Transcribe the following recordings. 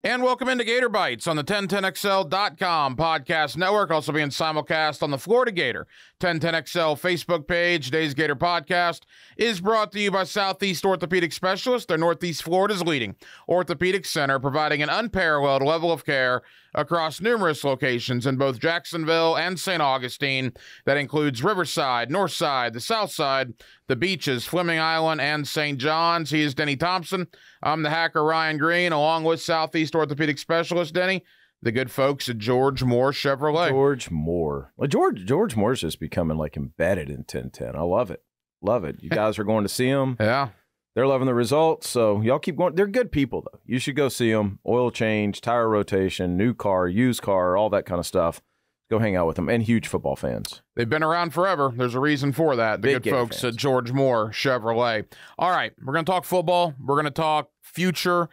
And welcome into Gator Bites on the 1010XL.com podcast network, also being simulcast on the Florida Gator 1010XL Facebook page. Today's Gator podcast is brought to you by Southeast Orthopedic Specialists. They're Northeast Florida's leading orthopedic center, providing an unparalleled level of care across numerous locations in both Jacksonville and St. Augustine. That includes Riverside, Northside, the Southside, the beaches, Fleming Island, and St. John's. He is Denny Thompson. I'm the hacker, Ryan Green, along with Southeast Orthopedic Specialist, Denny, the good folks at George Moore Chevrolet. George Moore. Well, George Moore's just becoming like embedded in 1010. I love it. Love it. You guys are going to see him. Yeah. They're loving the results, so y'all keep going. They're good people, though. You should go see them. Oil change, tire rotation, new car, used car, all that kind of stuff. Go hang out with them, and huge football fans. They've been around forever. There's a reason for that. The Big good folks at George Moore Chevrolet. All right, we're going to talk football. We're going to talk future.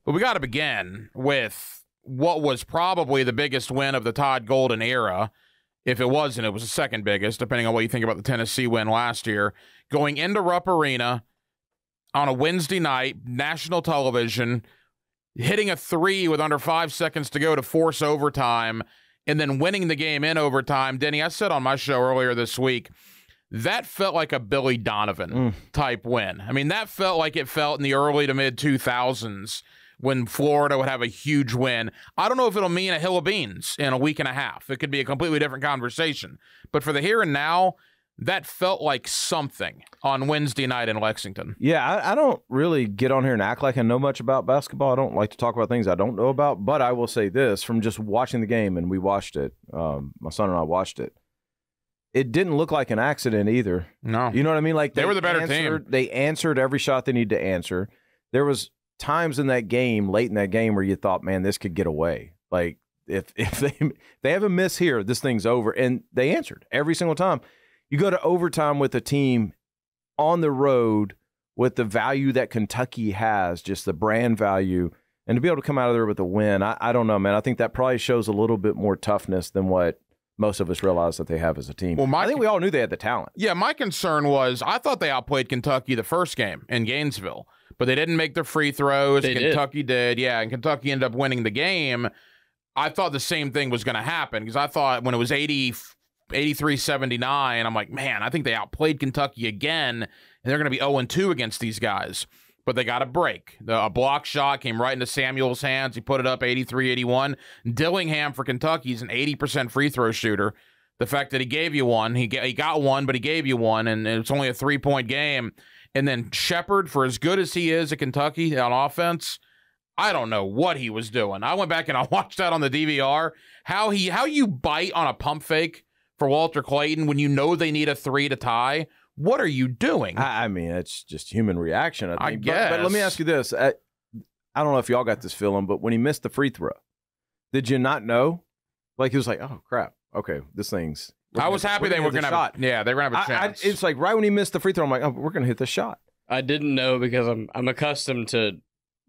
But we got to begin with what was probably the biggest win of the Todd Golden era. If it wasn't, it was the second biggest, depending on what you think about the Tennessee win last year. Going into Rupp Arena on a Wednesday night, national television, hitting a three with under 5 seconds to go to force overtime, and then winning the game in overtime. Denny, I said on my show earlier this week, that felt like a Billy Donovan type win. I mean, that felt like it felt in the early to mid-2000s when Florida would have a huge win. I don't know if it'll mean a hill of beans in a week and a half. It could be a completely different conversation. But for the here and now, that felt like something on Wednesday night in Lexington. Yeah, I don't really get on here and act like I know much about basketball. I don't like to talk about things I don't know about. But I will say this, from just watching the game, and we watched it, my son and I watched it, it didn't look like an accident either. No. You know what I mean? Like they were the better team. They answered every shot they needed to answer. There was times in that game, late in that game, where you thought, man, this could get away. Like, if they have a miss here, this thing's over. And they answered every single time. You go to overtime with a team on the road with the value that Kentucky has, just the brand value, and to be able to come out of there with a win, I don't know, man. I think that probably shows a little bit more toughness than what most of us realize that they have as a team. Well, I think we all knew they had the talent. Yeah, my concern was I thought they outplayed Kentucky the first game in Gainesville, but they didn't make their free throws. Kentucky did. Yeah, and Kentucky ended up winning the game. I thought the same thing was going to happen because I thought when it was 83-79, I'm like, man, I think they outplayed Kentucky again, and they're going to be 0-2 against these guys. But they got a break. A block shot came right into Samuel's hands. He put it up 83-81. Dillingham for Kentucky is an 80% free throw shooter. The fact that he gave you one, he got one, but he gave you one, and it's only a 3-point game. And then Shepard, for as good as he is at Kentucky on offense, I don't know what he was doing. I went back and I watched that on the DVR. How you bite on a pump fake for Walter Clayton when you know they need a three to tie. What are you doing? I mean, it's just human reaction, I think. I guess. But let me ask you this. I don't know if y'all got this feeling, but when he missed the free throw, did you not know? Like, he was like, oh, crap. Okay, this thing's... I was happy they were going to have a shot. They were going to have a chance. It's like right when he missed the free throw, I'm like, oh, we're going to hit the shot. I didn't know because I'm accustomed to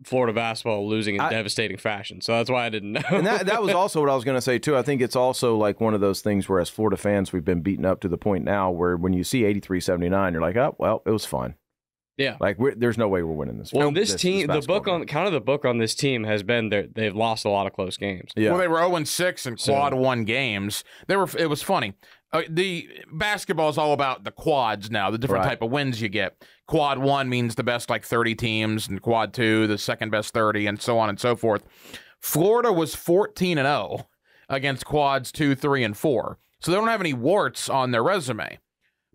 Florida basketball losing in devastating fashion. So that's why I didn't know. And that was also what I was going to say, too. I think it's also like one of those things where as Florida fans, we've been beaten up to the point now where when you see 83-79, you're like, oh, well, it was fun. Yeah. Like, there's no way we're winning this. Well, this team, the book on this team has been they've lost a lot of close games. Yeah. Well, they were 0-6 in quad one games. It was funny. The basketball is all about the quads now, the different type of wins you get. Quad 1 means the best 30 teams, and quad 2, the second best 30, and so on and so forth. Florida was 14-0 against quads 2, 3, and 4. So they don't have any warts on their resume.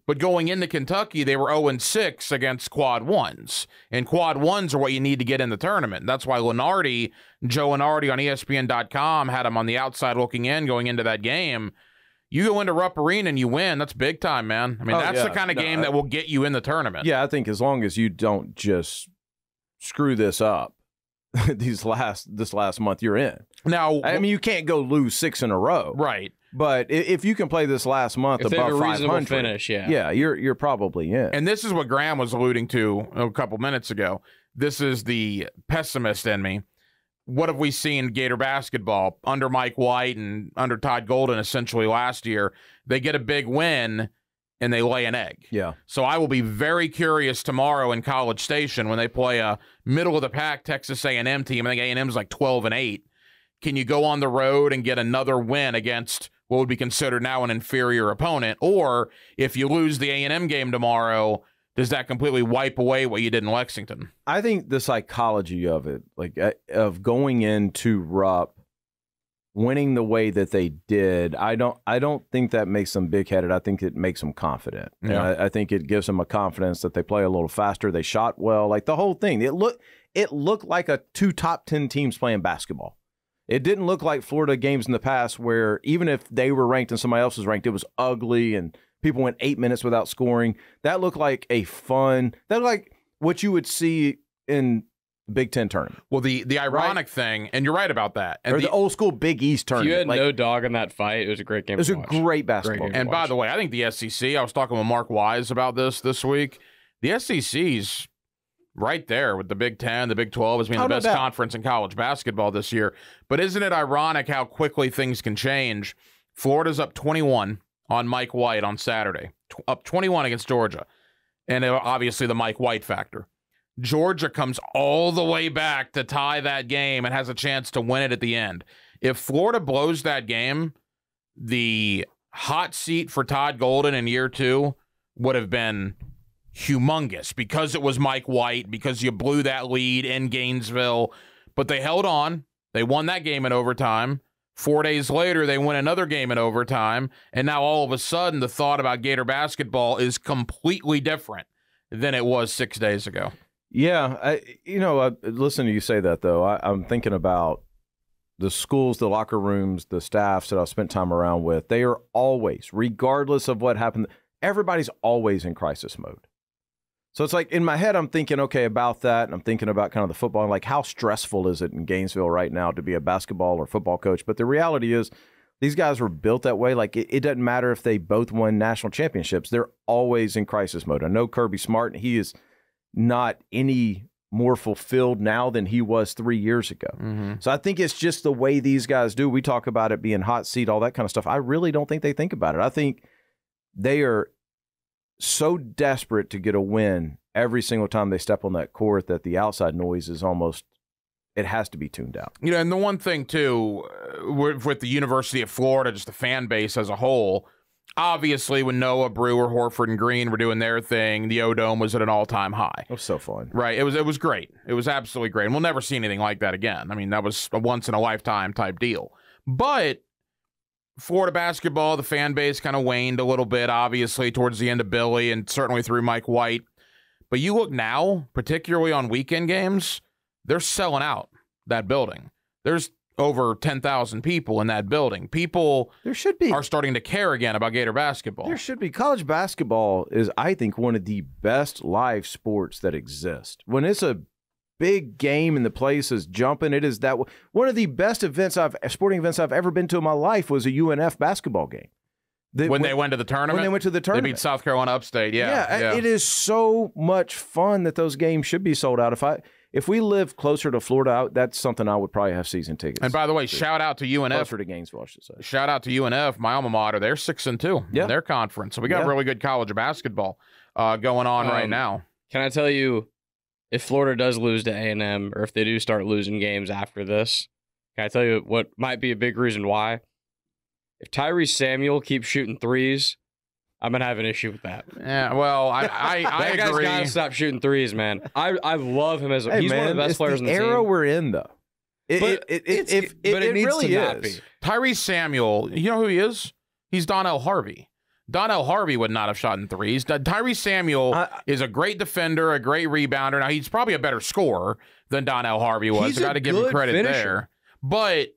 But going into Kentucky, they were 0-6 against quad 1s. And quad 1s are what you need to get in the tournament. That's why Joe Lunardi on ESPN.com had him on the outside looking in going into that game. You go into Rupp Arena and you win, that's big time, man. I mean, that's the kind of game that will get you in the tournament. Yeah, I think as long as you don't just screw this up this last month, you're in. Now, I mean, you can't go lose 6 in a row. Right. But if you can play this last month above 500, reasonable finish, you're probably in. And this is what Graham was alluding to a couple minutes ago. This is the pessimist in me. What have we seen Gator basketball under Mike White and under Todd Golden essentially last year? They get a big win, and they lay an egg. Yeah. So I will be very curious tomorrow in College Station when they play a middle-of-the-pack Texas A&M team. I think A&M's like 12-8. Can you go on the road and get another win against what would be considered now an inferior opponent? Or if you lose the A&M game tomorrow, does that completely wipe away what you did in Lexington? I think the psychology of it, like of going into Rupp, winning the way that they did, I don't think that makes them big-headed. I think it makes them confident. Yeah. And I think it gives them a confidence that they play a little faster. They shot well, like the whole thing. It looked like two top 10 teams playing basketball. It didn't look like Florida games in the past where even if they were ranked and somebody else was ranked, it was ugly and people went 8 minutes without scoring. That looked like that looked like what you would see in the Big Ten tournament. Well, the ironic thing, and you're right about that. And or the old school Big East tournament. If you had no dog in that fight, it was a great game. It was a great basketball game. And by the way, I think the SEC, I was talking with Mark Wise about this week. The SEC's right there with the Big Ten, the Big 12 as being the best conference in college basketball this year. But isn't it ironic how quickly things can change? Florida's up 21 on Mike White on Saturday, up 21 against Georgia. And obviously the Mike White factor. Georgia comes all the way back to tie that game and has a chance to win it at the end. If Florida blows that game, the hot seat for Todd Golden in year 2 would have been humongous because it was Mike White, because you blew that lead in Gainesville. But they held on. They won that game in overtime. 4 days later, they win another game in overtime. And now all of a sudden, the thought about Gator basketball is completely different than it was 6 days ago. Yeah. Listen to you say that, though. I'm thinking about the schools, the locker rooms, the staffs that I've spent time around with. They are always, regardless of what happened, everybody's always in crisis mode. So it's like in my head, I'm thinking, okay, about that. And I'm thinking about kind of the football and like how stressful is it in Gainesville right now to be a basketball or football coach? But the reality is these guys were built that way. Like it doesn't matter if they both won national championships. They're always in crisis mode. I know Kirby Smart, he is not any more fulfilled now than he was 3 years ago. Mm-hmm. So I think it's just the way these guys do. We talk about it being hot seat, all that kind of stuff. I really don't think they think about it. I think they are so desperate to get a win every single time they step on that court that the outside noise is almost, it has to be tuned out. You know, and the one thing, too, with the University of Florida, just the fan base as a whole, obviously when Noah, Brewer, Horford, and Green were doing their thing, the O-Dome was at an all-time high. It was so fun. Right. It was great. It was absolutely great. And we'll never see anything like that again. I mean, that was a once-in-a-lifetime type deal. But Florida basketball, the fan base kind of waned a little bit, obviously, towards the end of Billy and certainly through Mike White. But you look now, particularly on weekend games, they're selling out that building. There's over 10,000 people in that building. People are starting to care again about Gator basketball. There should be. College basketball is, I think, one of the best live sports that exist. When it's a big game and the place is jumping, it is that one of the best sporting events I've ever been to in my life was a UNF basketball game. When they went to the tournament? When they went to the tournament. They beat South Carolina Upstate, yeah. It is so much fun that those games should be sold out. If we live closer to Florida, that's something I would probably have season tickets. And by the way, shout out to UNF. Closer to Gainesville, I should say. Shout out to UNF, my alma mater. They're 6-2 in their conference. So we got really good college basketball going on right now. Can I tell you, if Florida does lose to A&M, or if they do start losing games after this, can I tell you what might be a big reason why? If Tyrese Samuel keeps shooting threes, I'm going to have an issue with that. Yeah, well, I that agree. Guy's got to stop shooting threes, man. I love him as he's one of the best players in the team. It's the era we're in, though. It needs really to not be. Tyrese Samuel, you know who he is? He's Donnell Harvey. Donnell Harvey would not have shot in threes. Tyrese Samuel is a great defender, a great rebounder. Now, he's probably a better scorer than Donnell Harvey was. I got to give him credit there. But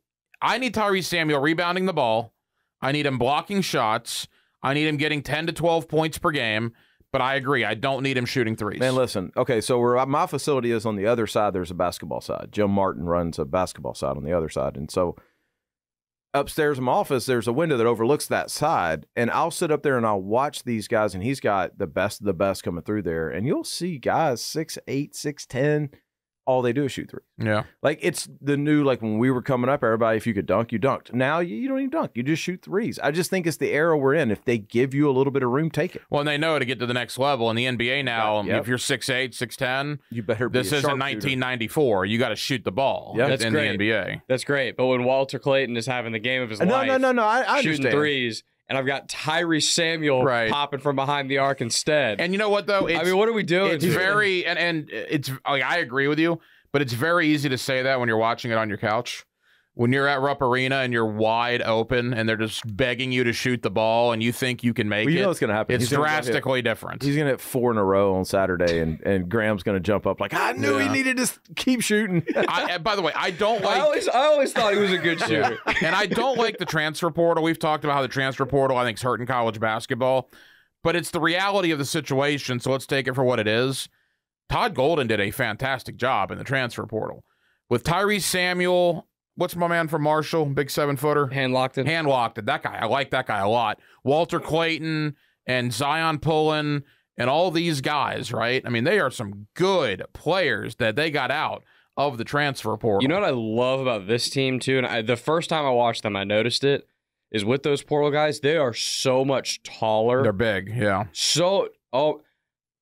I need Tyrese Samuel rebounding the ball. I need him blocking shots. I need him getting 10 to 12 points per game. But I agree. I don't need him shooting threes. Man, listen. Okay, so where my facility is on the other side, there's a basketball side. Jim Martin runs a basketball side on the other side. And so upstairs in my office, there's a window that overlooks that side. And I'll sit up there and I'll watch these guys. And he's got the best of the best coming through there. And you'll see guys 6'8", 6'10", all they do is shoot three. Yeah. Like, it's the new, like, when we were coming up, everybody, if you could dunk, you dunked. Now you don't even dunk. You just shoot threes. I just think it's the era we're in. If they give you a little bit of room, take it. Well, and they know to get to the next level in the NBA now. Yep. If you're 6'8", 6'10", You better be this a isn't sharpshooter. 1994. You got to shoot the ball Yeah. That's in great. the NBA. That's great. But when Walter Clayton is having the game of his No, life, no. I shooting understand. threes, and I've got Tyrese Samuel Right. popping from behind the arc instead. And you know what, though? I mean, what are we doing? It's here? very, and it's, like, I agree with you, but it's very easy to say that when you're watching it on your couch. When you're at Rupp Arena and you're wide open and they're just begging you to shoot the ball and you think you can make Well, you it, know what's going to happen. it's He's gonna go hit- drastically different. He's going to hit 4 in a row on Saturday, and Graham's going to jump up like, I knew he Yeah. needed to keep shooting. By the way, I don't like... I always thought he was a good shooter. And I don't like the transfer portal. We've talked about how the transfer portal, I think, is hurting college basketball. But it's the reality of the situation, so let's take it for what it is. Todd Golden did a fantastic job in the transfer portal. With Tyrese Samuel, what's my man from Marshall? Big 7-footer? Hand locked in. Hand locked it. That guy. I like that guy a lot. Walter Clayton and Zion Pullen and all these guys, right? I mean, they are some good players that they got out of the transfer portal. You know what I love about this team, too? And the first time I watched them, I noticed it, is with those portal guys, they are so much taller. They're big, yeah.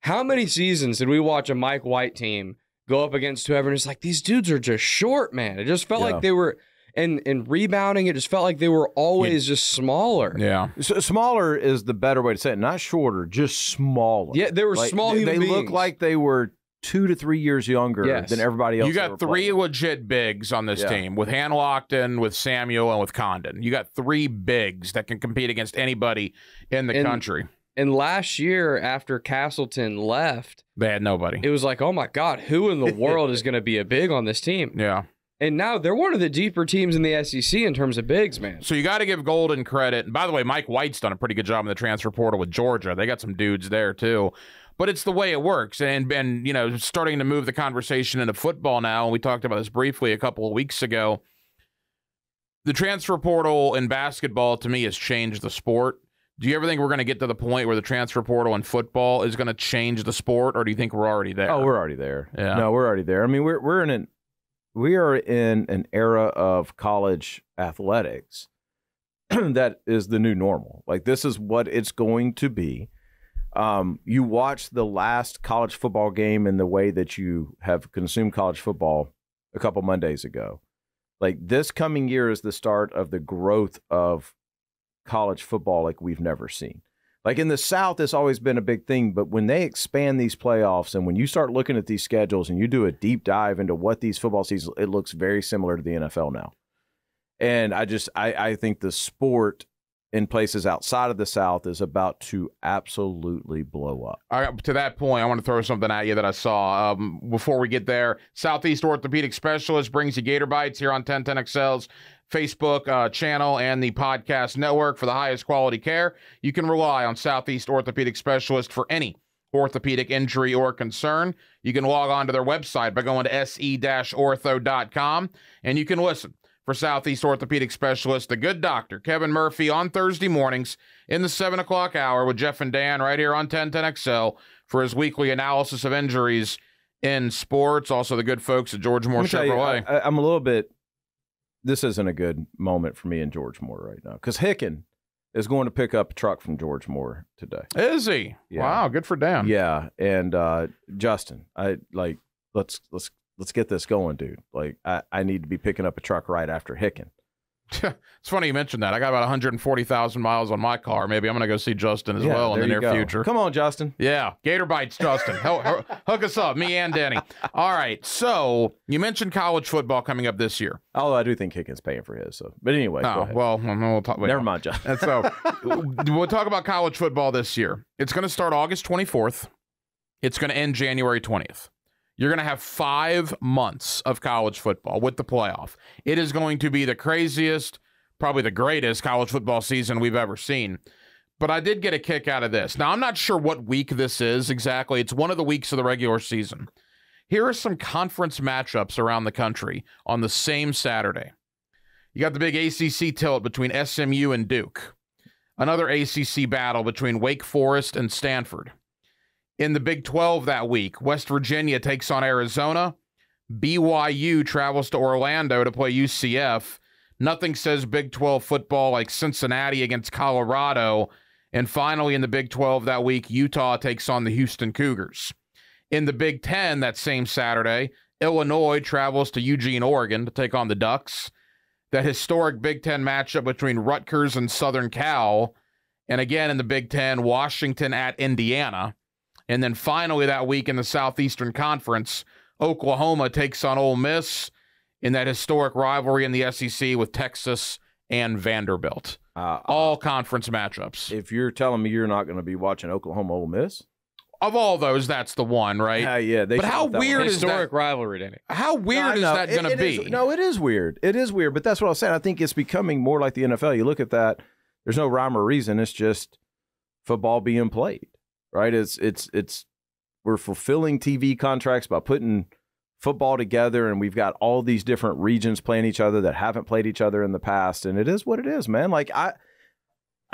How many seasons did we watch a Mike White team go up against whoever, and it's like, these dudes are just short, man. It just felt like they were, and rebounding, it just felt like they were always just smaller. Yeah. Smaller is the better way to say it. Not shorter, just smaller. Yeah, they were Like, small they human beings. look like they were 2 to 3 years younger Yes. than everybody else. You they got were 3 playing. legit bigs on this Yeah. team with Han Lockton, with Samuel, and with Condon. You got 3 bigs that can compete against anybody in the country. And last year, after Castleton left, They had nobody. it was like, oh my God, who in the world is going to be a big on this team? Yeah. And now they're one of the deeper teams in the SEC in terms of bigs, man. So you got to give Golden credit. And by the way, Mike White's done a pretty good job in the transfer portal with Georgia. They got some dudes there too. But it's the way it works. And you know, starting to move the conversation into football now, and we talked about this briefly a couple of weeks ago. The transfer portal in basketball, to me, has changed the sport. Do you ever think we're going to get to the point where the transfer portal in football is going to change the sport, or do you think we're already there? Oh, we're already there. Yeah. No, we're already there. I mean, we are in an era of college athletics that is the new normal. Like, this is what it's going to be. You watch the last college football game in the way that you have consumed college football a couple Mondays ago. Like, this coming year is the start of the growth of college football like we've never seen. Like, in the South, it's always been a big thing, but when they expand these playoffs and when you start looking at these schedules and you do a deep dive into what these football seasons, it looks very similar to the NFL now. And I think the sport in places outside of the South is about to absolutely blow up. All right, to that point, I want to throw something at you that I saw. Before we get there, Southeast Orthopedic Specialist brings you Gator Bites here on 1010XL's Facebook channel and the podcast network for the highest quality care. You can rely on Southeast Orthopedic Specialist for any orthopedic injury or concern. You can log on to their website by going to se-ortho.com, and you can listen for Southeast Orthopedic Specialist, the good doctor, Kevin Murphy, on Thursday mornings in the 7 o'clock hour with Jeff and Dan right here on 1010XL for his weekly analysis of injuries in sports. Also, the good folks at George Moore Let me tell you, Chevrolet. I'm a little bit, this isn't a good moment for me and George Moore right now, because Hicken is going to pick up a truck from George Moore today. Is he? Yeah. Wow, good for Dan. Yeah, and Justin, let's get this going, dude. Like, I need to be picking up a truck right after Hicken. It's funny you mentioned that. I got about 140,000 miles on my car. Maybe I'm going to go see Justin as well in the near future. Come on, Justin. Yeah, Gator Bites, Justin. Hook us up, me and Danny. All right, so you mentioned college football coming up this year. Although I do think Hicken's paying for his. So, but anyway, go ahead. Well, we'll talk. Never mind, Justin. And so we'll talk about college football this year. It's going to start August 24th. It's going to end January 20th. You're going to have 5 months of college football with the playoff. It is going to be the craziest, probably the greatest college football season we've ever seen. But I did get a kick out of this. Now, I'm not sure what week this is exactly. It's one of the weeks of the regular season. Here are some conference matchups around the country on the same Saturday. You got the big ACC tilt between SMU and Duke. Another ACC battle between Wake Forest and Stanford. In the Big 12 that week, West Virginia takes on Arizona. BYU travels to Orlando to play UCF. Nothing says Big 12 football like Cincinnati against Colorado. And finally, in the Big 12 that week, Utah takes on the Houston Cougars. In the Big 10 that same Saturday, Illinois travels to Eugene, Oregon to take on the Ducks. That historic Big 10 matchup between Rutgers and Southern Cal. And again, in the Big 10, Washington at Indiana. And then finally that week in the Southeastern Conference, Oklahoma takes on Ole Miss in that historic rivalry in the SEC with Texas and Vanderbilt. All conference matchups. If you're telling me you're not going to be watching Oklahoma Ole Miss, of all those, that's the one, right? Yeah. But how weird is historic that rivalry, Danny? How weird is that going to be? No, it is weird. It is weird, but that's what I was saying. I think it's becoming more like the NFL. You look at that, there's no rhyme or reason. It's just football being played, right? It's we're fulfilling TV contracts by putting football together, and we've got all these different regions playing each other that haven't played each other in the past, and it is what it is, man. Like I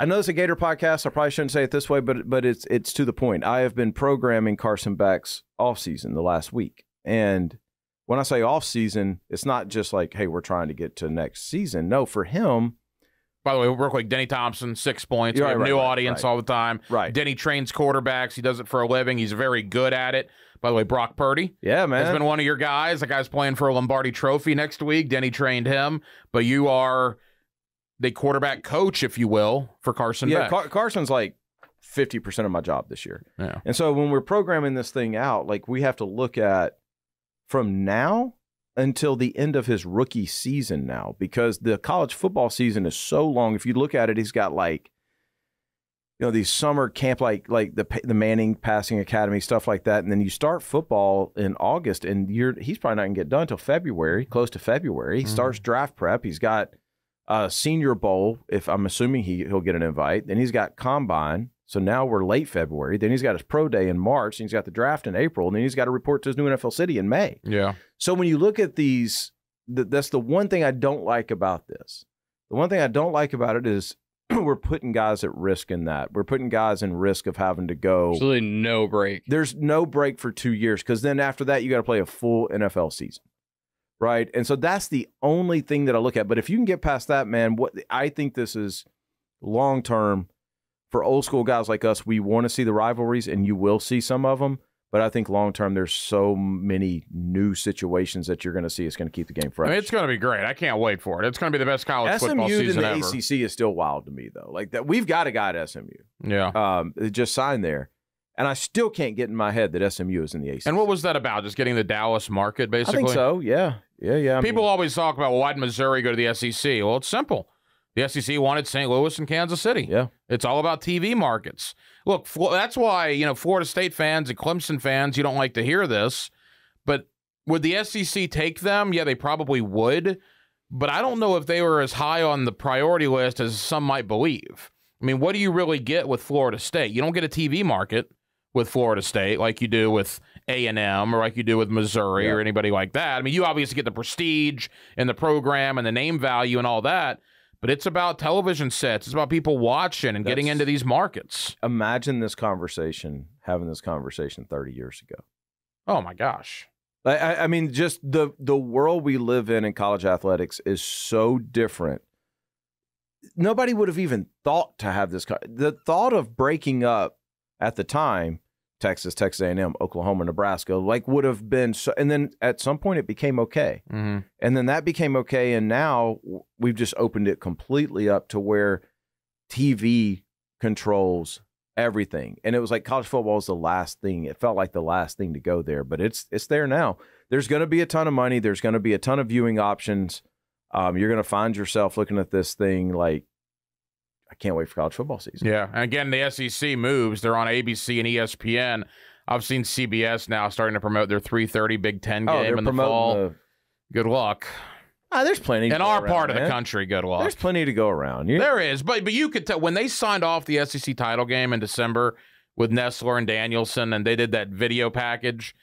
know it's a Gator podcast. I probably shouldn't say it this way, but it's to the point. I have been programming Carson Beck's offseason the last week, and when I say offseason, it's not just like, hey, we're trying to get to next season. No, for him. By the way, we work like Denny Thompson, 6 points. We have new audience all the time. Right. Denny trains quarterbacks. He does it for a living. He's very good at it. By the way, Brock Purdy. Yeah, man. Has been one of your guys. The guy's playing for a Lombardi Trophy next week. Denny trained him. But you are the quarterback coach, if you will, for Carson Beck. Carson's like 50% of my job this year. Yeah. And so when we're programming this thing out, like we have to look at from now until the end of his rookie season now, because the college football season is so long. If you look at it, he's got like, these summer camp, like the Manning Passing Academy, stuff like that. And then you start football in August, and he's probably not going to get done until February, close to February. He starts draft prep. He's got Senior Bowl, if I'm assuming he'll get an invite. Then he's got Combine. So now we're late February. Then he's got his pro day in March. And he's got the draft in April. And then he's got to report to his new NFL city in May. Yeah. So when you look at these, that's the one thing I don't like about this. The one thing I don't like about it is we're putting guys at risk in that. We're putting guys in risk of having to go. Absolutely no break. There's no break for 2 years, because then after that, you got to play a full NFL season. Right. And so that's the only thing that I look at. But if you can get past that, man, I think this is long term for old school guys like us. We want to see the rivalries, and you will see some of them. But I think long term, there's so many new situations that you're going to see. It's going to keep the game fresh. I mean, it's going to be great. I can't wait for it. It's going to be the best college football season ever. SMU in the ACC is still wild to me, though. Like that, we've got a guy at SMU. Yeah. It just signed there. And I still can't get in my head that SMU is in the ACC. And what was that about? Just getting the Dallas market, basically? I think so, yeah. Yeah. People always talk about, well, why did Missouri go to the SEC? Well, it's simple. The SEC wanted St. Louis and Kansas City. Yeah. It's all about TV markets. Look, that's why, Florida State fans and Clemson fans, you don't like to hear this, but would the SEC take them? Yeah, they probably would, but I don't know if they were as high on the priority list as some might believe. I mean, what do you really get with Florida State? You don't get a TV market with Florida State like you do with A&M or like you do with Missouri or anybody like that. I mean, you obviously get the prestige and the program and the name value and all that, but it's about television sets. It's about people watching and getting into these markets. Imagine having this conversation 30 years ago. Oh, my gosh. I mean, just the world we live in college athletics is so different. Nobody would have even thought to have this. The thought of breaking up at the time, Texas A&M, Oklahoma, Nebraska, would have been so, and then at some point it became okay. Mm-hmm. And then that became okay, and now we've just opened it completely up to where TV controls everything. And it was like college football was the last thing. It felt like the last thing to go there, but it's there now. There's going to be a ton of money. There's going to be a ton of viewing options. You're going to find yourself looking at this thing like, I can't wait for college football season. Yeah, and again, the SEC moves. They're on ABC and ESPN. I've seen CBS now starting to promote their 3:30 Big Ten game in the fall. Good luck. There's plenty in our part of the country. Good luck. There's plenty to go around. There is, but you could tell when they signed off the SEC title game in December with Nessler and Danielson, and they did that video package.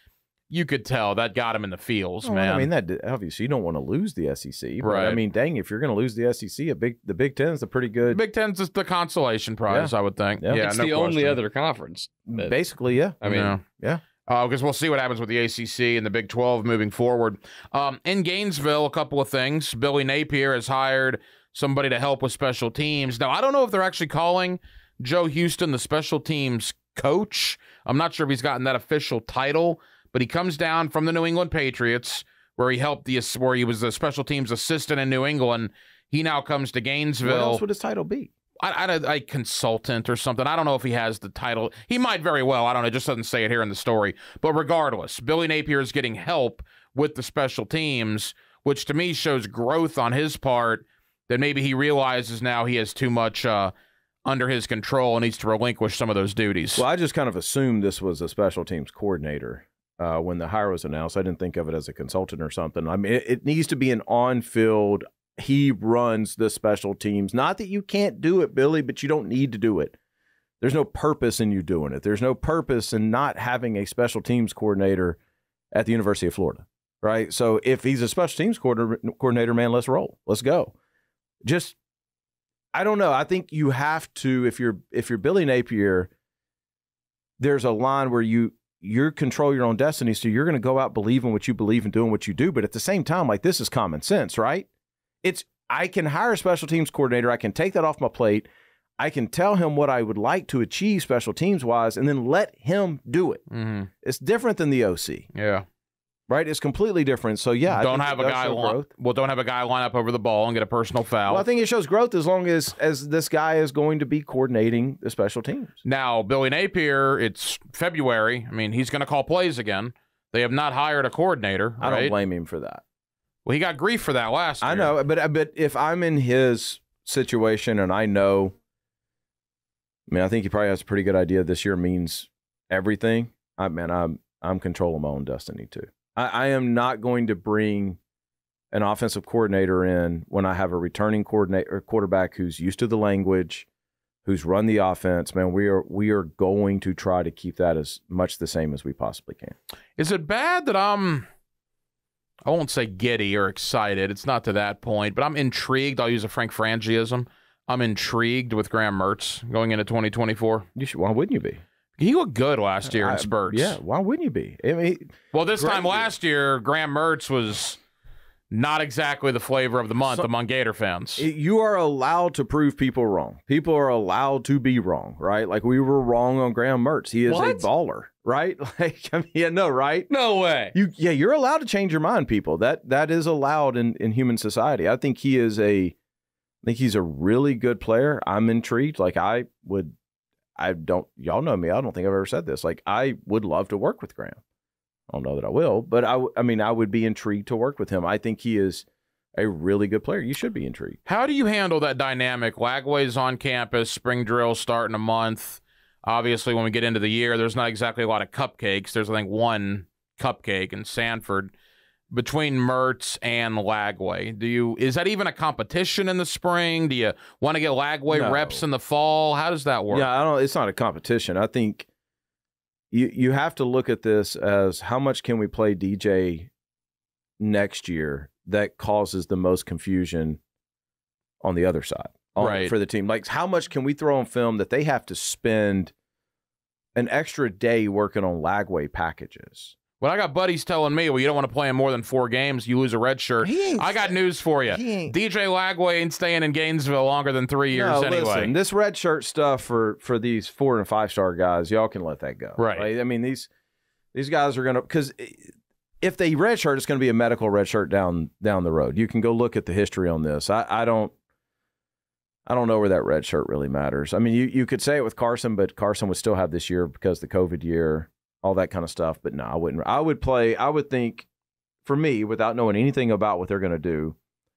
You could tell that got him in the feels, man. I mean, that obviously you don't want to lose the SEC, but right? I mean, dang, if you're going to lose the SEC, the Big Ten is a pretty good. Big Ten's just the consolation prize, I would think. Yeah, it's the only other conference. Basically, yeah. I mean, yeah. because we'll see what happens with the ACC and the Big 12 moving forward. In Gainesville, a couple of things. Billy Napier has hired somebody to help with special teams. Now, I don't know if they're actually calling Joe Houston the special teams coach. I'm not sure if he's gotten that official title, but he comes down from the New England Patriots, where he was the special teams assistant in New England. He now comes to Gainesville. What else would his title be? I consultant or something. I don't know if he has the title. He might very well. I don't know. It just doesn't say it here in the story. But regardless, Billy Napier is getting help with the special teams, which to me shows growth on his part, that maybe he realizes now he has too much under his control and needs to relinquish some of those duties. Well, I just kind of assumed this was a special teams coordinator when the hire was announced. I didn't think of it as a consultant or something. I mean, it needs to be an on-field. He runs the special teams. Not that you can't do it, Billy, but you don't need to do it. There's no purpose in you doing it. There's no purpose in not having a special teams coordinator at the University of Florida, right? So if he's a special teams coordinator, man, let's roll. Let's go. Just, I don't know. I think you have to, if you're Billy Napier, there's a line where you control your own destiny, so you're going to go out believing what you believe and doing what you do. But at the same time, like, this is common sense, right? I can hire a special teams coordinator. I can take that off my plate. I can tell him what I would like to achieve special teams wise, and then let him do it. Mm-hmm. It's different than the OC. Yeah. Right? It's completely different. So yeah, don't have a guy line up over the ball and get a personal foul. Well, I think it shows growth as long as this guy is going to be coordinating the special teams. Now, Billy Napier, it's February. I mean, he's going to call plays again. They have not hired a coordinator. Right? I don't blame him for that. Well, he got grief for that last year. I know, but if I'm in his situation and I know, I mean, I think he probably has a pretty good idea this year means everything. I'm controlling my own destiny too. I am not going to bring an offensive coordinator in when I have a returning quarterback who's used to the language, who's run the offense. Man, we are going to try to keep that as much the same as we possibly can. Is it bad that I won't say giddy or excited. It's not to that point, but I'm intrigued. I'll use a Frank Frangiism. I'm intrigued with Graham Mertz going into 2024. Why wouldn't you be? He looked good last year in spurts. Yeah, why wouldn't you be? I mean, well, this time last year, Graham Mertz was not exactly the flavor of the month among Gator fans. You are allowed to prove people wrong. People are allowed to be wrong, right? Like, we were wrong on Graham Mertz. He is a baller, right? Like, I mean, yeah, no, right? No way. You're allowed to change your mind, people. That is allowed in human society. I think he's a really good player. I'm intrigued. Like, y'all know me. I don't think I've ever said this. Like, I would love to work with Graham. I don't know that I will, but I would be intrigued to work with him. I think he is a really good player. You should be intrigued. How do you handle that dynamic? Lagway's on campus, spring drill starting a month. Obviously, when we get into the year, there's not exactly a lot of cupcakes. There's, I think, one cupcake in Sanford. Between Mertz and Lagway, is that even a competition in the spring? Do you want to get Lagway reps in the fall? How does that work? Yeah, it's not a competition. I think you have to look at this as how much can we play DJ next year that causes the most confusion on the other side for the team. Like, how much can we throw on film that they have to spend an extra day working on Lagway packages? Well, I got buddies telling me, well, you don't want to play in more than 4 games, you lose a red shirt. I got news for you. DJ Lagway ain't staying in Gainesville longer than 3 years anyway. Listen, this red shirt stuff for these 4- and 5-star guys, y'all can let that go. Right. I mean, these guys are going to, because if they red shirt, it's going to be a medical red shirt down the road. You can go look at the history on this. I don't know where that red shirt really matters. I mean, you could say it with Carson, but Carson would still have this year because the COVID year. All that kind of stuff. But no, I wouldn't. I would think, for me, without knowing anything about what they're going to do,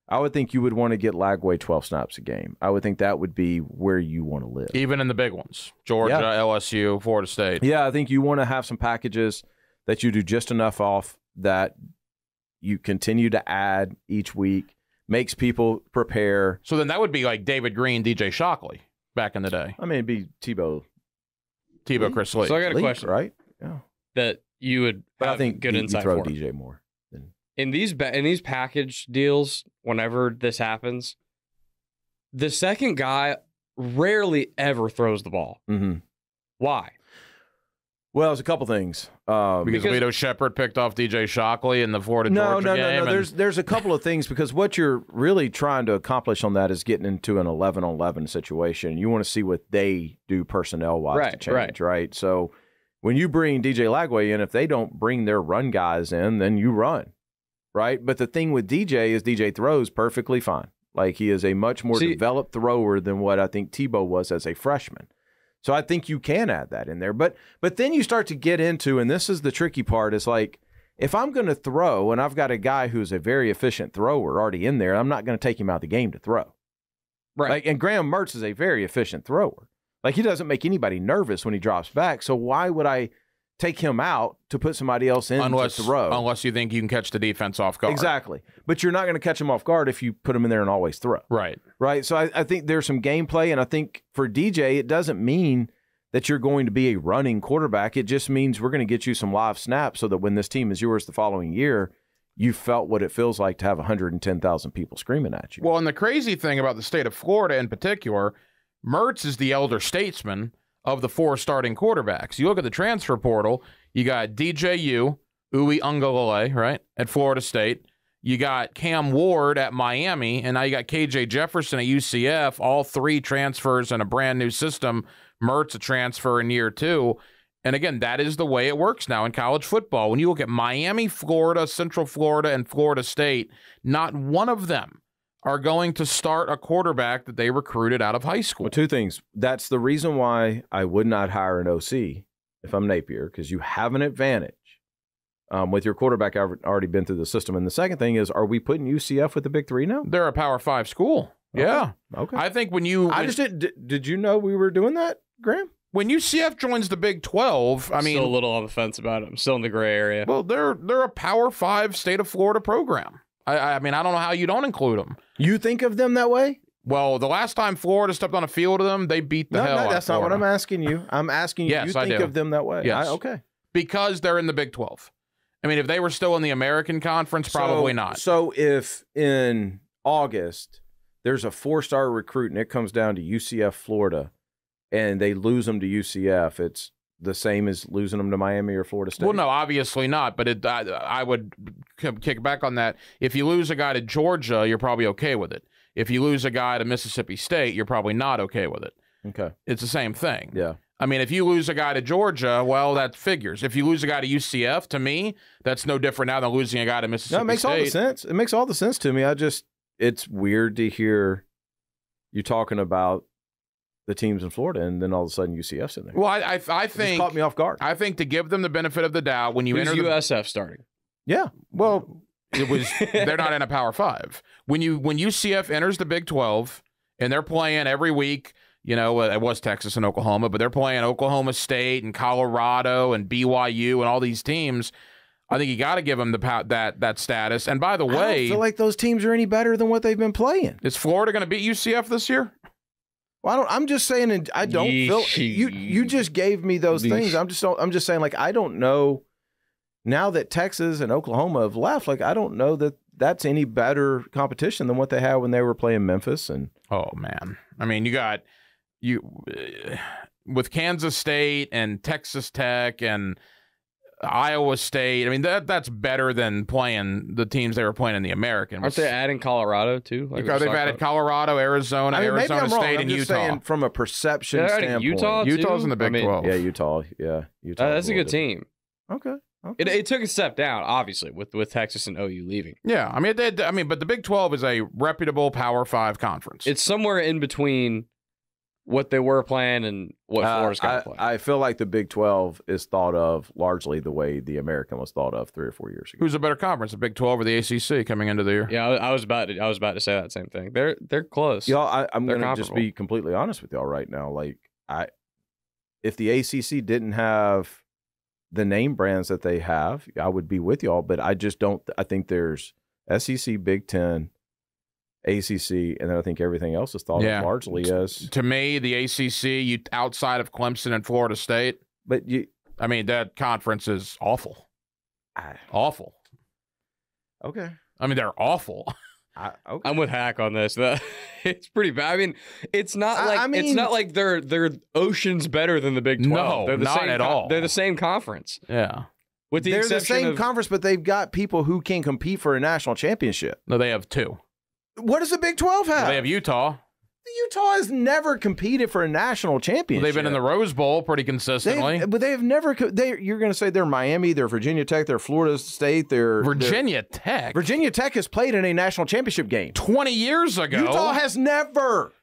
I would think you would want to get Lagway 12 snaps a game. I would think that would be where you want to live. Even in the big ones. Georgia, LSU, Florida State. Yeah, I think you want to have some packages that you do just enough off that you continue to add each week, makes people prepare. So then that would be like David Green, DJ Shockley back in the day. I mean, it'd be Tebow Chris Lee. So I got a question. Right? Yeah. That you would but have I think good insight throw for. DJ more. In these package deals, whenever this happens, the second guy rarely ever throws the ball. Mm-hmm. Why? Well, there's a couple things. Because Vito Shepherd picked off DJ Shockley in the Florida-Georgia game. No. There's a couple of things because what you're really trying to accomplish on that is getting into an 11-on-11 situation. You want to see what they do personnel-wise to change, right? So when you bring DJ Lagway in, if they don't bring their run guys in, then you run, right? But the thing with DJ is DJ throws perfectly fine. Like he is a much more developed thrower than what I think Tebow was as a freshman. So I think you can add that in there. But then you start to get into, and this is the tricky part, is like, if I'm going to throw and I've got a guy who's a very efficient thrower already in there, I'm not going to take him out of the game to throw. Right. Like, and Graham Mertz is a very efficient thrower. Like, he doesn't make anybody nervous when he drops back. So why would I take him out to put somebody else in to throw? Unless you think you can catch the defense off guard. Exactly. But you're not going to catch him off guard if you put him in there and always throw. Right. Right. So I think there's some gameplay, and I think for DJ, it doesn't mean that you're going to be a running quarterback. It just means we're going to get you some live snaps so that when this team is yours the following year, you felt what it feels like to have 110,000 people screaming at you. Well, and the crazy thing about the state of Florida in particular, Mertz is the elder statesman of the 4 starting quarterbacks. You look at the transfer portal, you got DJU, Uwe Ungalale, right, at Florida State. You got Cam Ward at Miami, and now you got KJ Jefferson at UCF, all 3 transfers in a brand new system. Mertz a transfer in year 2. And again, that is the way it works now in college football. When you look at Miami, Florida, Central Florida, and Florida State, not one of them are going to start a quarterback that they recruited out of high school. Well, 2 things. That's the reason why I would not hire an OC if I'm Napier, because you have an advantage with your quarterback already been through the system. And the second thing is, are we putting UCF with the Big 3 now? They're a Power 5 school. Okay. Yeah. Okay. I think when you... I just did you know we were doing that, Graham? When UCF joins the Big 12, I mean... Still a little on the fence about it. I'm still in the gray area. Well, they're a Power 5 state of Florida program. I mean, I don't know how you don't include them. You think of them that way? Well, the last time Florida stepped on a field of them, they beat the hell out of that's not what Florida. I'm asking you. I'm asking you, Yes, you think of them that way? Yes. Okay. Because they're in the Big 12. I mean, if they were still in the American Conference, probably not. So if in August there's a 4-star recruit and it comes down to UCF Florida and they lose them to UCF, it's the same as losing them to Miami or Florida State? Well, no, obviously not. But I would kick back on that. If you lose a guy to Georgia, you're probably okay with it. If you lose a guy to Mississippi State, you're probably not okay with it. Okay. It's the same thing. Yeah. I mean, if you lose a guy to Georgia, well, that figures. If you lose a guy to UCF, to me, that's no different now than losing a guy to Mississippi State. No, it makes all the sense. It makes all the sense to me. It's weird to hear you talking about the teams in Florida and then all of a sudden UCF's in there. Well, I think it just caught me off guard. I think to give them the benefit of the doubt when you Who's enter USF starting? Yeah. Well, it was they're not in a Power 5. When UCF enters the Big 12 and they're playing every week, you know, it was Texas and Oklahoma, but they're playing Oklahoma State and Colorado and BYU and all these teams. I think you got to give them that status. And by the way, I don't feel like those teams are any better than what they've been playing. Is Florida going to beat UCF this year? Well, I'm just saying, and I don't feel you just gave me those things. I'm just saying, like, I don't know now that Texas and Oklahoma have left. Like, I don't know that that's any better competition than what they had when they were playing Memphis. And oh man, I mean, with Kansas State and Texas Tech and Iowa State. I mean, that's better than playing the teams they were playing in the American. Aren't they adding Colorado too? Like they've added Colorado, Arizona, Arizona State, and Utah. Saying from a perception standpoint. Utah's in the Big 12. Yeah, Utah. Yeah, Utah. That's a good team. Okay. It took a step down, obviously, with Texas and OU leaving. Yeah, I mean, but the Big 12 is a reputable Power 5 conference. It's somewhere in between what they were playing and what Florida's got to play. I feel like the Big 12 is thought of largely the way the American was thought of 3 or 4 years ago. Who's a better conference, the Big 12 or the ACC coming into the year? Yeah, I was about to say that same thing. They're close. Y'all, I'm going to just be completely honest with y'all right now. Like, if the ACC didn't have the name brands that they have, I would be with y'all. But I just don't. I think there's SEC, Big 10, ACC, and then I think everything else is thought of largely as. To me, the ACC, outside of Clemson and Florida State, I mean, that conference is awful. Awful. Okay. I mean, they're awful. Okay. I'm with Hack on this. It's pretty bad. I mean, it's not like it's not like they're oceans better than the Big 12. No, they're the not same at all. They're the same conference. Yeah. With the They're the exception same of conference, but they've got people who can compete for a national championship. No, they have 2. What does the Big 12 have? They have Utah. Utah has never competed for a national championship. They've been in the Rose Bowl pretty consistently. But they have never. You're going to say they're Miami, they're Virginia Tech, they're Florida State, they're Virginia Tech. Virginia Tech has played in a national championship game. 20 years ago. Utah has never.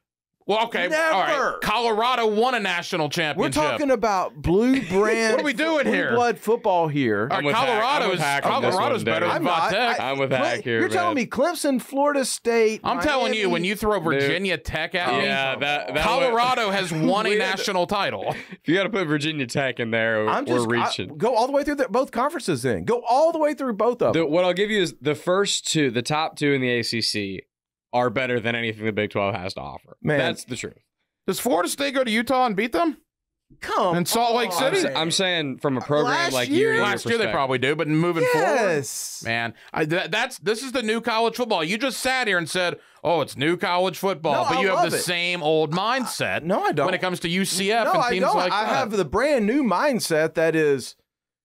Well, okay. Never. All right. Colorado won a national We're championship. talking about blue brand. What are we doing blue here? blood football here. All I'm right, with Hack. I'm with Hack on this Colorado's one, better Dave. than Tech. I'm with Hack here, You're telling man. me Clemson, Florida State. I'm telling you, Miami- when you throw Virginia Tech at me, Yeah, that Colorado has won a We had- national title. If you got to put Virginia Tech in there, we're reaching. Go all the way through both conferences. Then go all the way through both of them. What I'll give you is the top 2 in the ACC are better than anything the Big 12 has to offer. Man. That's the truth. Does Florida State go to Utah and beat them? Come In Salt Lake on. City? I'm saying from a program Last like year- year to year Last year they perspective. probably do, but moving forward, Yes. man, this is the new college football. You just sat here and said, "Oh, it's new college football," No, but I you have love the it. same old mindset. No, I don't. When it comes to UCF No, and I teams don't. like I that, have the brand new mindset that is,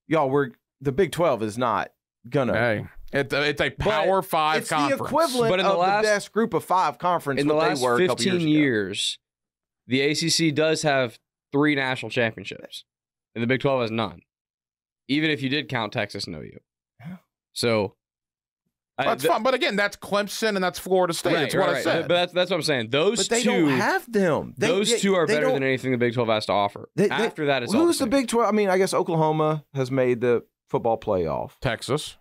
y'all. The Big 12 is not gonna. hey, it's a Power 5 It's conference. the equivalent But in the of last- the best group of 5 conference. In the what last they were a couple 15 years, years, the ACC does have 3 national championships, and the Big 12 has none. Even if you did count Texas and OU. So That's fine, but again, that's Clemson and that's Florida State. Right, That's what I right. said. But that's what I'm saying. Those But they two don't have them. those two are they better don't- than anything the Big 12 has to offer. After that, it's all who's the same. Big 12? I mean, I guess Oklahoma has made the football playoff. Texas,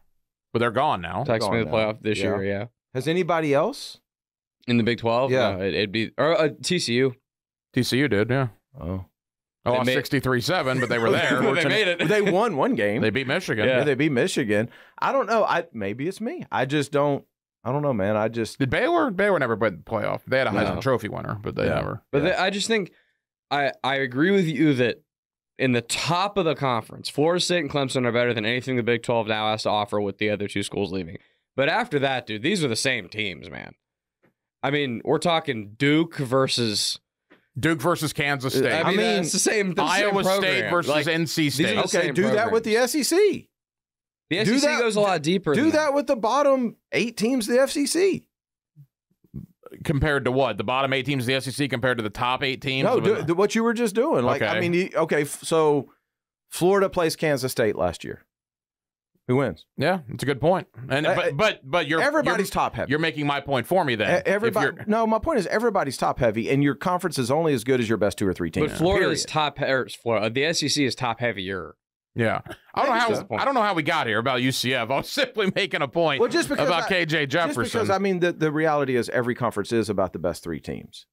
but they're gone now. Texas made the gone now. playoff this Yeah. year, yeah. Has anybody else? In the Big 12, Yeah. no, it'd be TCU. TCU did, yeah. Oh, Oh, They made- 63-7, but they were there. They made it. they won one game. They beat Michigan. Yeah. Yeah, they beat Michigan. I don't know. Maybe it's me. I just don't. I don't know, man. I just. Did Baylor? Baylor never played the playoff. They had a No. Heisman Trophy winner, but they Yeah. never. But I just think I agree with you that in the top of the conference, Florida State and Clemson are better than anything the Big 12 now has to offer with the other 2 schools leaving. But after that, dude, these are the same teams, man. I mean, we're talking Duke versus Duke versus Kansas State. I mean, mean, it's the same. the same Iowa State program. versus Like, NC State. are the Okay, same do that with the programs. SEC. The do SEC that- goes a lot deeper. Do than that with the bottom 8 teams of the FCC. Compared to what? The bottom 8 teams of the SEC compared to the top 8 teams? No, of do what you were just doing. Like, Okay. I mean, so Florida plays Kansas State last year. Who wins? Yeah, that's a good point. And but you're Everybody's top heavy. You're making my point for me then. If Everybody. you're- No, my point is everybody's top heavy, and your conference is only as good as your best 2 or 3 teams. But Florida's period. the SEC is top heavier. Yeah, I don't Maybe know how I don't know how we got here about UCF. I was simply making a point Well, just because about I- KJ Jefferson. Just because, I mean, the reality is every conference is about the best 3 teams.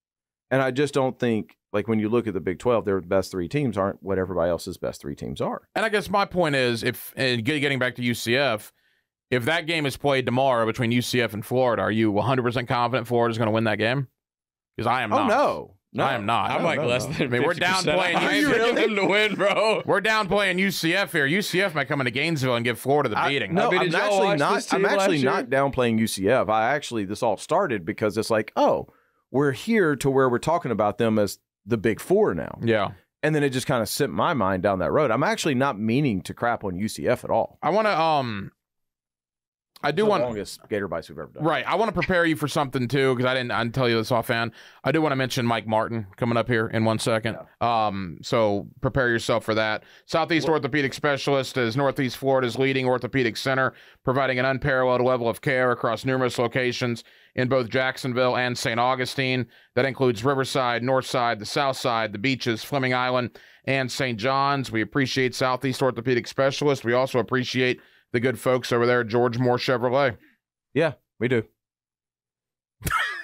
And I just don't think, like, when you look at the Big 12, their best 3 teams aren't what everybody else's best 3 teams are. And I guess my point is, if and getting back to UCF, if that game is played tomorrow between UCF and Florida, are you 100% confident Florida's going to win that game? Because I am not. No. I am not. I'm No, like no, less no. than. I mean, we're 50%. downplaying I'm you. picking them to win, bro. We're downplaying UCF here. UCF might come into Gainesville and give Florida the beating. No, I mean, I'm did y'all actually watch not. this team I'm actually last not downplaying UCF. This all started because it's like, oh, we're here to where we're talking about them as the Big 4 now, Yeah. and then it just kind of sent my mind down that road. I'm actually not meaning to crap on UCF at all. I want to I do the want longest Gator Bites we've ever done. Right. I want to prepare you for something too, because I didn't tell you this offhand. I do want to mention Mike Martin coming up here in 1 second. So prepare yourself for that. Southeast Orthopedic Specialist is Northeast Florida's leading orthopedic center, providing an unparalleled level of care across numerous locations in both Jacksonville and St. Augustine. That includes Riverside, Northside, the South Side, the beaches, Fleming Island, and St. John's. We appreciate Southeast Orthopedic Specialist. We also appreciate the good folks over there at George Moore Chevrolet. Yeah, we do.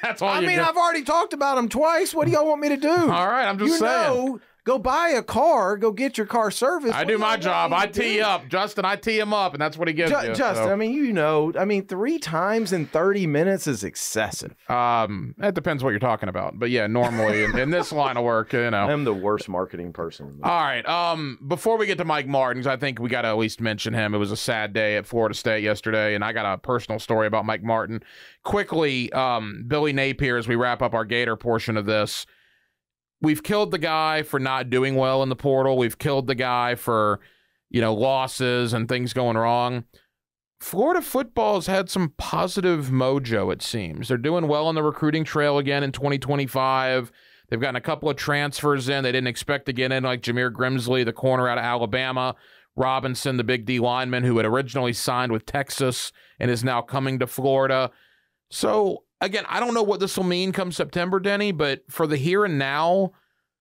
That's all I you mean, get. I've already talked about them twice. What do y'all want me to do? All right, I'm just saying. Go buy a car. Go get your car serviced. I do my job. I tee you up. Justin, I tee him up, and that's what he gives you. Justin, so. I mean, 3 times in 30 minutes is excessive. That depends what you're talking about. But, yeah, normally in this line of work, I'm the worst marketing person. All right. Before we get to Mike Martin, 'cause I think we got to at least mention him. It was a sad day at Florida State yesterday, and I got a personal story about Mike Martin. Quickly, Billy Napier, as we wrap up our Gator portion of this, we've killed the guy for not doing well in the portal. We've killed the guy for, losses and things going wrong. Florida football's had some positive mojo, it seems. They're doing well on the recruiting trail again in 2025. They've gotten a couple of transfers in they didn't expect to get in, like Jameer Grimsley, the corner out of Alabama, Robinson, the big D lineman who had originally signed with Texas and is now coming to Florida. So, again, I don't know what this will mean come September, Denny, but for the here and now,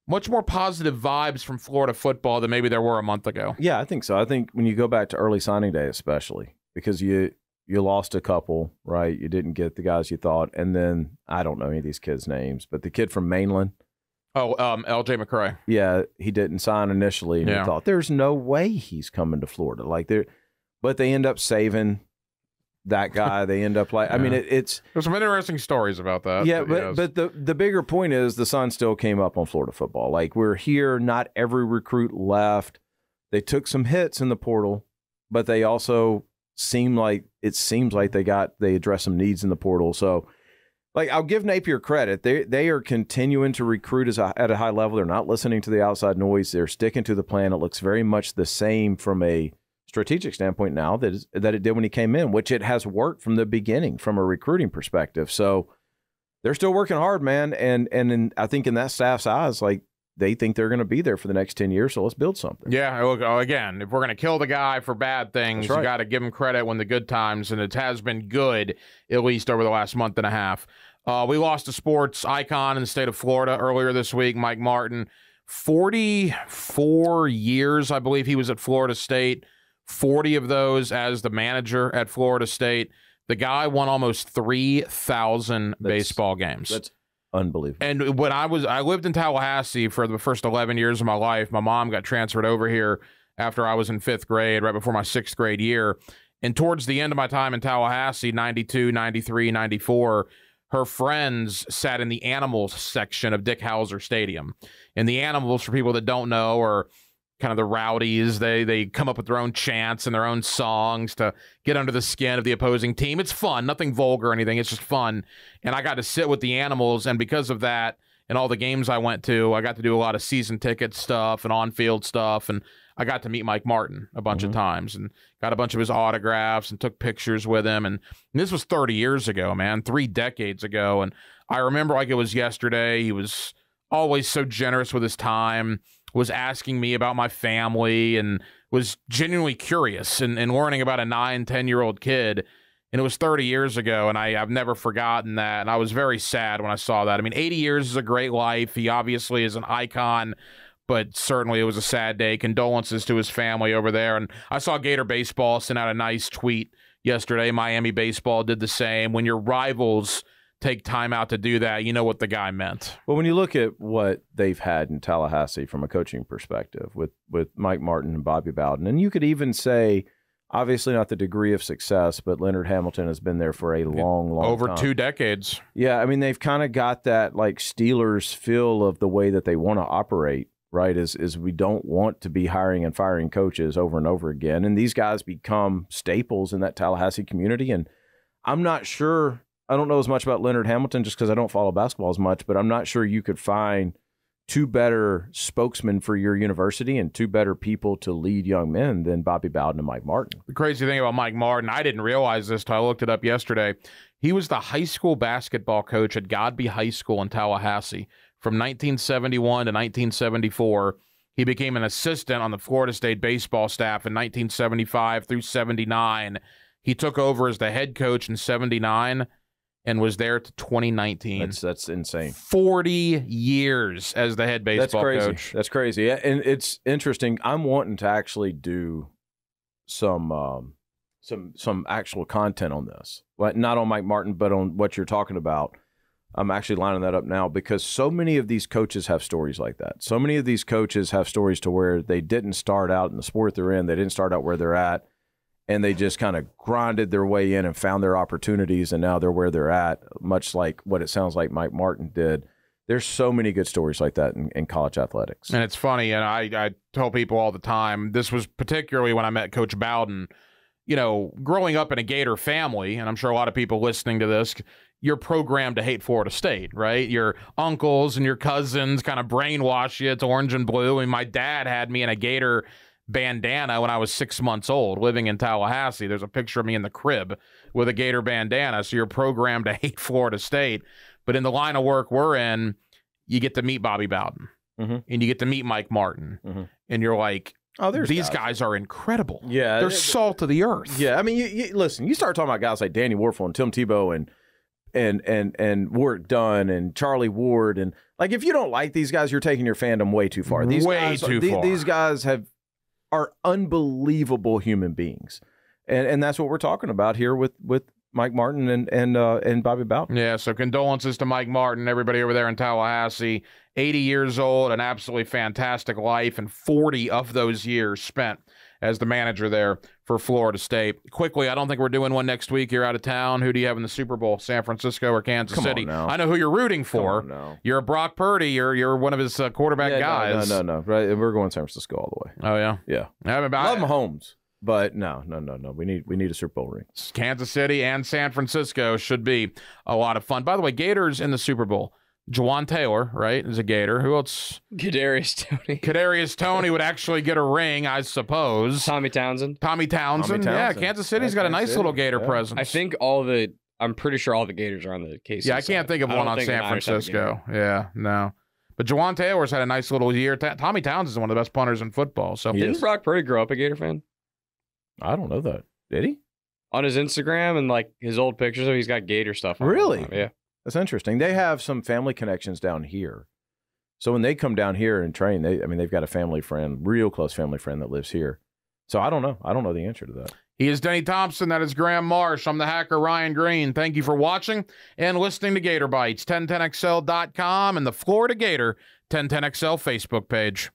much more positive vibes from Florida football than maybe there were a month ago. Yeah, I think so. I think when you go back to early signing day especially, because you lost a couple, right? You didn't get the guys you thought. And then, I don't know any of these kids' names, but the kid from Mainland. Oh, L.J. McCray. Yeah, he didn't sign initially, and you thought, there's no way he's coming to Florida. But they end up saving that guy. They end up I mean, it's there's some interesting stories about that. Yeah, but the bigger point is the sun still came up on Florida football. We're here, not every recruit left. They took some hits in the portal, but they also seems like they addressed some needs in the portal. So, I'll give Napier credit. They are continuing to recruit at a high level. They're not listening to the outside noise. They're sticking to the plan. It looks very much the same from a strategic standpoint now that it did when he came in, which it has worked from the beginning from a recruiting perspective. So they're still working hard, man. And I think in that staff's eyes, they think they're going to be there for the next 10 years. So let's build something. Yeah. Look, again, if we're going to kill the guy for bad things, That's right. You got to give him credit when the good times, and it has been good, at least over the last month and a half. We lost a sports icon in the state of Florida earlier this week, Mike Martin. 44 years, I believe he was at Florida State. 40 of those as the manager at Florida State. The guy won almost 3,000 baseball games. That's unbelievable. And when I lived in Tallahassee for the first 11 years of my life. My mom got transferred over here after I was in 5th grade, right before my 6th grade year. And towards the end of my time in Tallahassee, 92, 93, 94, her friends sat in the animals section of Dick Hauser Stadium. And the animals, for people that don't know, are kind of the rowdies. They come up with their own chants and their own songs to get under the skin of the opposing team. It's fun, nothing vulgar or anything. It's just fun. And I got to sit with the animals, and because of that and all the games I went to, I got to do a lot of season ticket stuff and on-field stuff, and I got to meet Mike Martin a bunch of times and got a bunch of his autographs and took pictures with him. And this was 30 years ago, man, 3 decades ago. And I remember like it was yesterday. He was always so generous with his time, was asking me about my family, and was genuinely curious and learning about a 9, 10-year-old kid. And it was 30 years ago, and I've never forgotten that. And I was very sad when I saw that. I mean, 80 years is a great life. He obviously is an icon, but certainly it was a sad day. Condolences to his family over there. And I saw Gator Baseball send out a nice tweet yesterday. Miami Baseball did the same. When your rivals take time out to do that, you know what the guy meant. Well, when you look at what they've had in Tallahassee from a coaching perspective with Mike Martin and Bobby Bowden, and you could even say, obviously not the degree of success, but Leonard Hamilton has been there for a long over time. 2 decades. Yeah, I mean, they've kind of got that Steelers feel of the way that they want to operate, right? Is we don't want to be hiring and firing coaches over and over again. And these guys become staples in that Tallahassee community. And I'm not sure, I don't know as much about Leonard Hamilton just because I don't follow basketball as much, but I'm not sure you could find 2 better spokesmen for your university and 2 better people to lead young men than Bobby Bowden and Mike Martin. The crazy thing about Mike Martin, I didn't realize this till I looked it up yesterday. He was the high school basketball coach at Godby High School in Tallahassee from 1971 to 1974. He became an assistant on the Florida State baseball staff in 1975 through 79. He took over as the head coach in 79 and was there to 2019. That's insane. 40 years as the head baseball coach. That's crazy. Yeah, and it's interesting. I'm wanting to actually do some actual content on this. Not on Mike Martin, but on what you're talking about. I'm actually lining that up now because so many of these coaches have stories like that. So many of these coaches have stories to where they didn't start out in the sport they're in. They didn't start out where they're at, and they just kind of grinded their way in and found their opportunities, and now they're where they're at, much like what it sounds like Mike Martin did. There's so many good stories like that in college athletics. And it's funny, and I tell people all the time, this was particularly when I met Coach Bowden. You know, growing up in a Gator family, and I'm sure a lot of people listening to this, you're programmed to hate Florida State, right? Your uncles and your cousins kind of brainwash you. It's orange and blue. And my dad had me in a Gator bandana when I was 6 months old, living in Tallahassee. There's a picture of me in the crib with a Gator bandana. So you're programmed to hate Florida State. But in the line of work we're in, you get to meet Bobby Bowden, and you get to meet Mike Martin, and you're like, oh, these guys are incredible. Yeah, they're salt of the earth. Yeah, I mean, you listen. You start talking about guys like Danny Werfel and Tim Tebow and Warwick Dunn and Charlie Ward, and like if you don't like these guys, you're taking your fandom way too far. These guys are unbelievable human beings, and that's what we're talking about here with Mike Martin and Bobby Bowden. Yeah, so condolences to Mike Martin, everybody over there in Tallahassee. 80 years old, an absolutely fantastic life, and 40 of those years spent as the manager there for Florida State. Quickly, I don't think we're doing one next week. You're out of town. Who do you have in the Super Bowl, San Francisco or Kansas City? I know who you're rooting for. You're a Brock Purdy. You're one of his quarterback guys. No. Right, we're going San Francisco all the way. Oh, yeah? Yeah. Love Mahomes. But no. We need a Super Bowl ring. Kansas City and San Francisco should be a lot of fun. By the way, Gators in the Super Bowl. Jawan Taylor, right, is a Gator. Who else? Kadarius Toney. Kadarius Toney would actually get a ring, I suppose. Tommy Townsend. Yeah, Kansas City's got a nice little Gator presence. I think I'm pretty sure all the Gators are on the KC Yeah, I can't think of one on San Francisco. Yeah, no. But Jawan Taylor's had a nice little year. Tommy Townsend is one of the best punters in football. So didn't Brock Purdy grow up a Gator fan? I don't know that. Did he? On his Instagram and like his old pictures, he's got Gator stuff on. Really? Yeah. That's interesting. They have some family connections down here. So when they come down here and train, they've got a family friend, real close family friend that lives here. So I don't know. I don't know the answer to that. He is Denny Thompson. That is Graham Marsh. I'm the hacker Ryan Green. Thank you for watching and listening to Gator Bites. 1010XL.com and the Florida Gator 1010XL Facebook page.